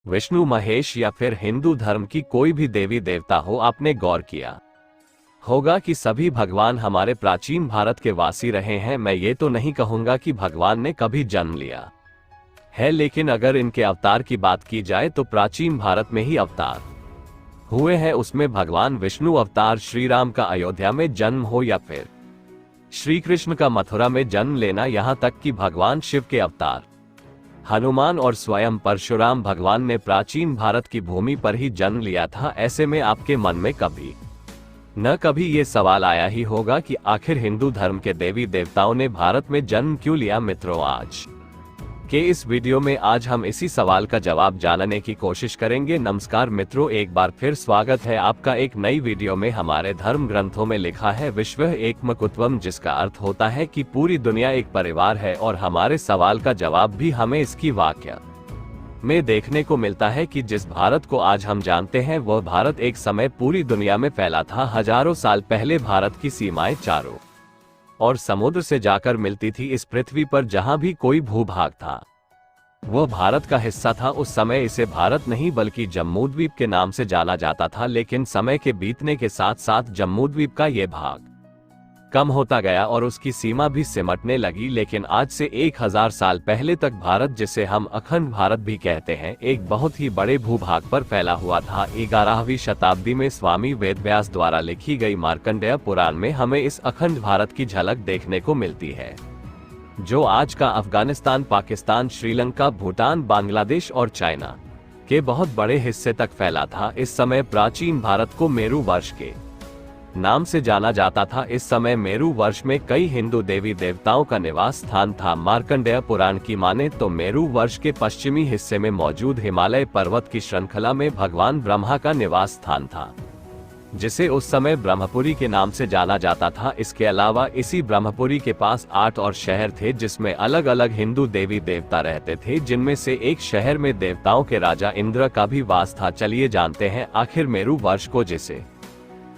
विष्णु महेश या फिर हिंदू धर्म की कोई भी देवी देवता हो, आपने गौर किया होगा कि सभी भगवान हमारे प्राचीन भारत के वासी रहे हैं। मैं ये तो नहीं कहूंगा कि भगवान ने कभी जन्म लिया है, लेकिन अगर इनके अवतार की बात की जाए तो प्राचीन भारत में ही अवतार हुए हैं। उसमें भगवान विष्णु अवतार श्री राम का अयोध्या में जन्म हो या फिर श्री कृष्ण का मथुरा में जन्म लेना, यहाँ तक कि भगवान शिव के अवतार हनुमान और स्वयं परशुराम भगवान ने प्राचीन भारत की भूमि पर ही जन्म लिया था। ऐसे में आपके मन में कभी न कभी ये सवाल आया ही होगा कि आखिर हिंदू धर्म के देवी देवताओं ने भारत में जन्म क्यों लिया। मित्रों, आज के इस वीडियो में आज हम इसी सवाल का जवाब जानने की कोशिश करेंगे। नमस्कार मित्रों, एक बार फिर स्वागत है आपका एक नई वीडियो में। हमारे धर्म ग्रंथों में लिखा है विश्व एकमकुत्वम, जिसका अर्थ होता है कि पूरी दुनिया एक परिवार है। और हमारे सवाल का जवाब भी हमें इसकी वाक्य में देखने को मिलता है कि जिस भारत को आज हम जानते हैं वह भारत एक समय पूरी दुनिया में फैला था। हजारों साल पहले भारत की सीमाएं चारों और समुद्र से जाकर मिलती थी। इस पृथ्वी पर जहां भी कोई भूभाग था वह भारत का हिस्सा था। उस समय इसे भारत नहीं बल्कि जम्मूद्वीप के नाम से जाना जाता था, लेकिन समय के बीतने के साथ साथ जम्मूद्वीप का ये भाग कम होता गया और उसकी सीमा भी सिमटने लगी। लेकिन आज से 1000 साल पहले तक भारत, जिसे हम अखंड भारत भी कहते हैं, एक बहुत ही बड़े भूभाग पर फैला हुआ था। 11वीं शताब्दी में स्वामी वेदव्यास द्वारा लिखी गई मार्कंडेय पुराण में हमें इस अखंड भारत की झलक देखने को मिलती है, जो आज का अफगानिस्तान, पाकिस्तान, श्रीलंका, भूटान, बांग्लादेश और चाइना के बहुत बड़े हिस्से तक फैला था। इस समय प्राचीन भारत को मेरु वर्ष के नाम से जाना जाता था। इस समय मेरु वर्ष में कई हिंदू देवी देवताओं का निवास स्थान था। मार्कंडेय पुराण की माने तो मेरु वर्ष के पश्चिमी हिस्से में मौजूद हिमालय पर्वत की श्रृंखला में भगवान ब्रह्मा का निवास स्थान था, जिसे उस समय ब्रह्मपुरी के नाम से जाना जाता था। इसके अलावा इसी ब्रह्मपुरी के पास 8 और शहर थे, जिसमें अलग अलग हिंदू देवी देवता रहते थे, जिनमें से एक शहर में देवताओं के राजा इंद्र का भी वास था। चलिए जानते हैं आखिर मेरु वर्ष को, जिसे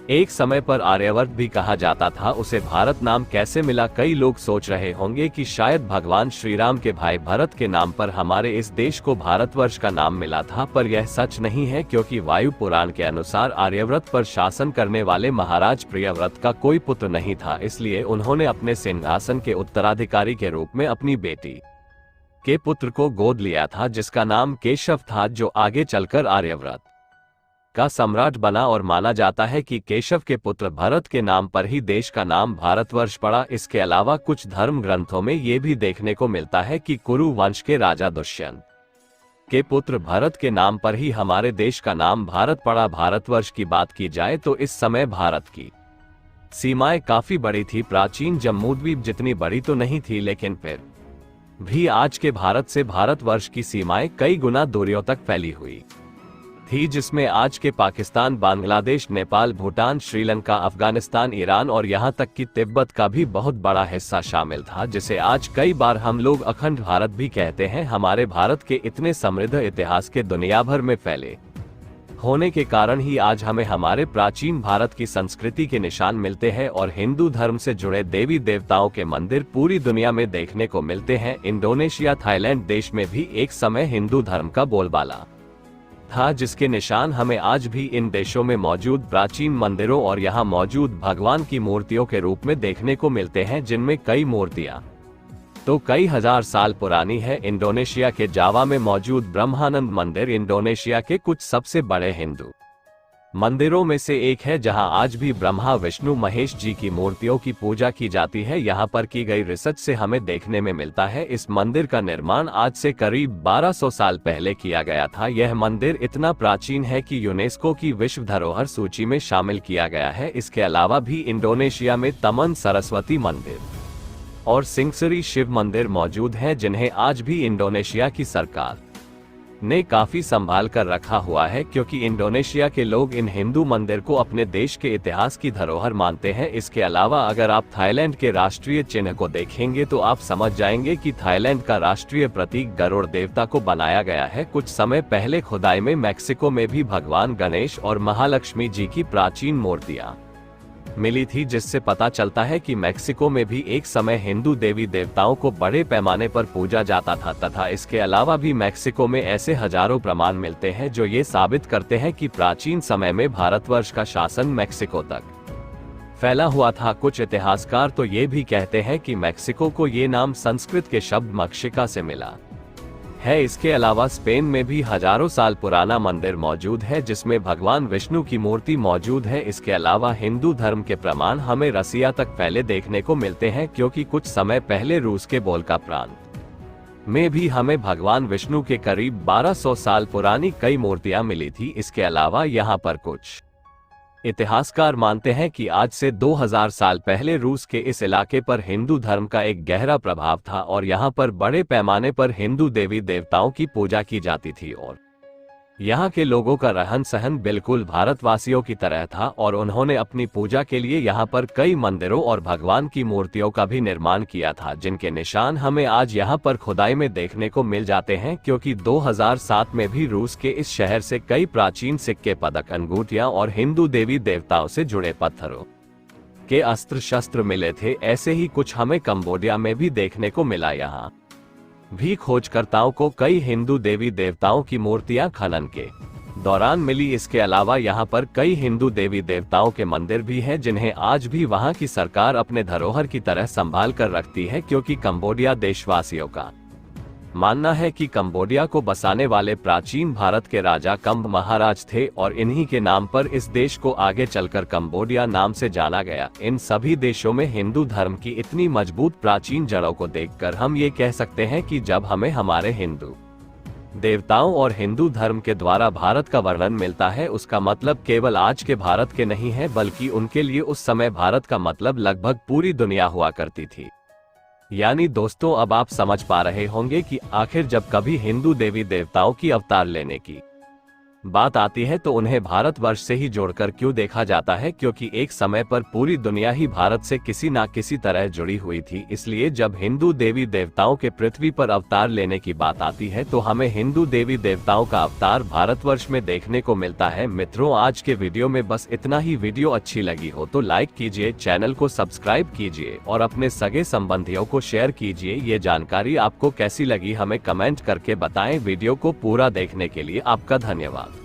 एक समय पर आर्यवर्त भी कहा जाता था, उसे भारत नाम कैसे मिला। कई लोग सोच रहे होंगे कि शायद भगवान श्री राम के भाई भरत के नाम पर हमारे इस देश को भारतवर्ष का नाम मिला था, पर यह सच नहीं है, क्योंकि वायु पुराण के अनुसार आर्यव्रत पर शासन करने वाले महाराज प्रियव्रत का कोई पुत्र नहीं था। इसलिए उन्होंने अपने सिंहासन के उत्तराधिकारी के रूप में अपनी बेटी के पुत्र को गोद लिया था, जिसका नाम केशव था, जो आगे चलकर आर्यव्रत का सम्राट बना। और माना जाता है कि केशव के पुत्र भरत के नाम पर ही देश का नाम भारतवर्ष पड़ा। इसके अलावा कुछ धर्म ग्रंथों में ये भी देखने को मिलता है कि कुरु वंश के राजा दुष्यंत के पुत्र भरत के नाम पर ही हमारे देश का नाम भारत पड़ा। भारतवर्ष की बात की जाए तो इस समय भारत की सीमाएं काफी बड़ी थी। प्राचीन जम्मूद्वीप जितनी बड़ी तो नहीं थी, लेकिन फिर भी आज के भारत से भारतवर्ष की सीमाएं कई गुना दूरियों तक फैली हुई थी, जिसमें आज के पाकिस्तान, बांग्लादेश, नेपाल, भूटान, श्रीलंका, अफगानिस्तान, ईरान और यहां तक कि तिब्बत का भी बहुत बड़ा हिस्सा शामिल था, जिसे आज कई बार हम लोग अखंड भारत भी कहते हैं। हमारे भारत के इतने समृद्ध इतिहास के दुनिया भर में फैले होने के कारण ही आज हमें हमारे प्राचीन भारत की संस्कृति के निशान मिलते हैं और हिंदू धर्म से जुड़े देवी देवताओं के मंदिर पूरी दुनिया में देखने को मिलते हैं। इंडोनेशिया, थाईलैंड देश में भी एक समय हिंदू धर्म का बोलबाला था, जिसके निशान हमें आज भी इन देशों में मौजूद प्राचीन मंदिरों और यहाँ मौजूद भगवान की मूर्तियों के रूप में देखने को मिलते हैं, जिनमें कई मूर्तियां तो कई हजार साल पुरानी है। इंडोनेशिया के जावा में मौजूद ब्रह्मानंद मंदिर इंडोनेशिया के कुछ सबसे बड़े हिंदू मंदिरों में से एक है, जहां आज भी ब्रह्मा, विष्णु, महेश जी की मूर्तियों की पूजा की जाती है। यहां पर की गई रिसर्च से हमें देखने में मिलता है इस मंदिर का निर्माण आज से करीब 1200 साल पहले किया गया था। यह मंदिर इतना प्राचीन है कि यूनेस्को की विश्व धरोहर सूची में शामिल किया गया है। इसके अलावा भी इंडोनेशिया में तमन सरस्वती मंदिर और सिंगसरी शिव मंदिर मौजूद हैं, जिन्हें आज भी इंडोनेशिया की सरकार ने काफी संभाल कर रखा हुआ है, क्योंकि इंडोनेशिया के लोग इन हिंदू मंदिर को अपने देश के इतिहास की धरोहर मानते हैं। इसके अलावा अगर आप थाईलैंड के राष्ट्रीय चिन्ह को देखेंगे तो आप समझ जाएंगे कि थाईलैंड का राष्ट्रीय प्रतीक गरुड़ देवता को बनाया गया है। कुछ समय पहले खुदाई में मैक्सिको में भी भगवान गणेश और महालक्ष्मी जी की प्राचीन मूर्तियां मिली थी, जिससे पता चलता है कि मेक्सिको में भी एक समय हिंदू देवी देवताओं को बड़े पैमाने पर पूजा जाता था, तथा इसके अलावा भी मेक्सिको में ऐसे हजारों प्रमाण मिलते हैं जो ये साबित करते हैं कि प्राचीन समय में भारतवर्ष का शासन मेक्सिको तक फैला हुआ था। कुछ इतिहासकार तो ये भी कहते हैं कि मेक्सिको को ये नाम संस्कृत के शब्द मक्षिका से मिला है। इसके अलावा स्पेन में भी हजारों साल पुराना मंदिर मौजूद है जिसमें भगवान विष्णु की मूर्ति मौजूद है। इसके अलावा हिंदू धर्म के प्रमाण हमें रसिया तक फैले देखने को मिलते हैं, क्योंकि कुछ समय पहले रूस के बोल्का प्रांत में भी हमें भगवान विष्णु के करीब 1200 साल पुरानी कई मूर्तियां मिली थी। इसके अलावा यहाँ पर कुछ इतिहासकार मानते हैं कि आज से 2000 साल पहले रूस के इस इलाके पर हिंदू धर्म का एक गहरा प्रभाव था और यहाँ पर बड़े पैमाने पर हिंदू देवी देवताओं की पूजा की जाती थी और यहाँ के लोगों का रहन सहन बिल्कुल भारतवासियों की तरह था और उन्होंने अपनी पूजा के लिए यहाँ पर कई मंदिरों और भगवान की मूर्तियों का भी निर्माण किया था, जिनके निशान हमें आज यहाँ पर खुदाई में देखने को मिल जाते हैं। क्योंकि 2007 में भी रूस के इस शहर से कई प्राचीन सिक्के, पदक, अंगूठियां और हिंदू देवी देवताओं से जुड़े पत्थरों के अस्त्र शस्त्र मिले थे। ऐसे ही कुछ हमें कंबोडिया में भी देखने को मिला। यहाँ भी खोजकर्ताओं को कई हिंदू देवी देवताओं की मूर्तियां खनन के दौरान मिली। इसके अलावा यहाँ पर कई हिंदू देवी देवताओं के मंदिर भी हैं, जिन्हें आज भी वहाँ की सरकार अपने धरोहर की तरह संभाल कर रखती है, क्योंकि कंबोडिया देशवासियों का मानना है कि कंबोडिया को बसाने वाले प्राचीन भारत के राजा कंब महाराज थे और इन्हीं के नाम पर इस देश को आगे चलकर कंबोडिया नाम से जाना गया। इन सभी देशों में हिंदू धर्म की इतनी मजबूत प्राचीन जड़ों को देखकर हम ये कह सकते हैं कि जब हमें हमारे हिंदू देवताओं और हिंदू धर्म के द्वारा भारत का वर्णन मिलता है, उसका मतलब केवल आज के भारत के नहीं है, बल्कि उनके लिए उस समय भारत का मतलब लगभग पूरी दुनिया हुआ करती थी। यानी दोस्तों, अब आप समझ पा रहे होंगे कि आखिर जब कभी हिंदू देवी देवताओं की अवतार लेने की बात आती है तो उन्हें भारतवर्ष से ही जोड़कर क्यों देखा जाता है, क्योंकि एक समय पर पूरी दुनिया ही भारत से किसी ना किसी तरह जुड़ी हुई थी। इसलिए जब हिंदू देवी देवताओं के पृथ्वी पर अवतार लेने की बात आती है तो हमें हिंदू देवी देवताओं का अवतार भारतवर्ष में देखने को मिलता है। मित्रों, आज के वीडियो में बस इतना ही। वीडियो अच्छी लगी हो तो लाइक कीजिए, चैनल को सब्सक्राइब कीजिए और अपने सगे संबंधियों को शेयर कीजिए। ये जानकारी आपको कैसी लगी हमें कमेंट करके बताएं। वीडियो को पूरा देखने के लिए आपका धन्यवाद।